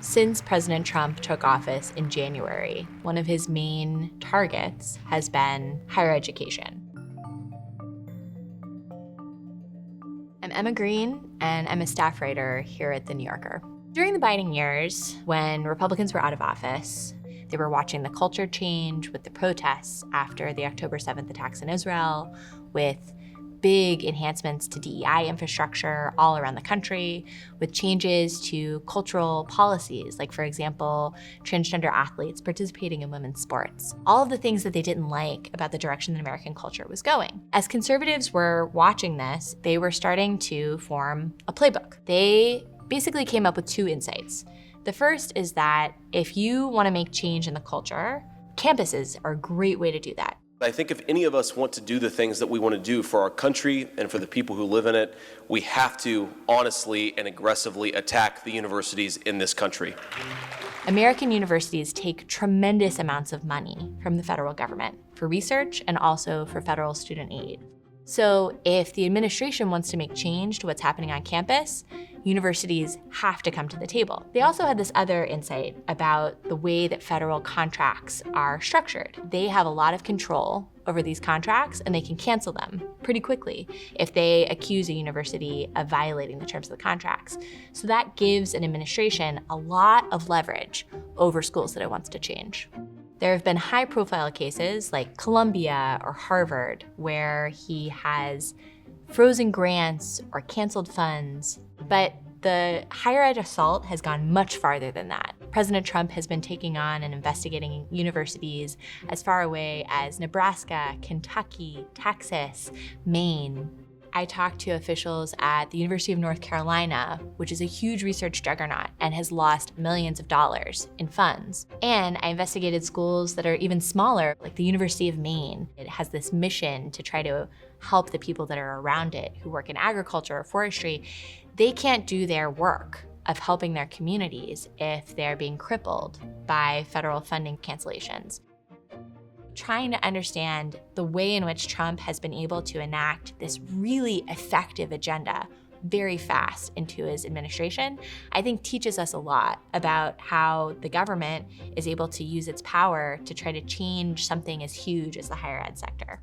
Since President Trump took office in January, one of his main targets has been higher education. I'm Emma Green, and I'm a staff writer here at The New Yorker. During the Biden years, when Republicans were out of office, they were watching the culture change with the protests after the October 7th attacks in Israel, with big enhancements to D.E.I. infrastructure all around the country, with changes to cultural policies, like, for example, transgender athletes participating in women's sports. All of the things that they didn't like about the direction that American culture was going. As conservatives were watching this, they were starting to form a playbook. They basically came up with two insights. The first is that if you want to make change in the culture, campuses are a great way to do that. I think if any of us want to do the things that we want to do for our country and for the people who live in it, we have to honestly and aggressively attack the universities in this country. American universities take tremendous amounts of money from the federal government for research and also for federal student aid. So if the administration wants to make change to what's happening on campus, universities have to come to the table. They also had this other insight about the way that federal contracts are structured. They have a lot of control over these contracts, and they can cancel them pretty quickly if they accuse a university of violating the terms of the contracts. So that gives an administration a lot of leverage over schools that it wants to change. There have been high-profile cases like Columbia or Harvard where he has frozen grants or canceled funds, but the higher ed assault has gone much farther than that. President Trump has been taking on and investigating universities as far away as Nebraska, Kentucky, Texas, Maine. I talked to officials at the University of North Carolina, which is a huge research juggernaut and has lost millions of dollars in funds. And I investigated schools that are even smaller, like the University of Maine. It has this mission to try to help the people that are around it who work in agriculture or forestry. They can't do their work of helping their communities if they're being crippled by federal funding cancellations. Trying to understand the way in which Trump has been able to enact this really effective agenda very fast into his administration, I think teaches us a lot about how the government is able to use its power to try to change something as huge as the higher ed sector.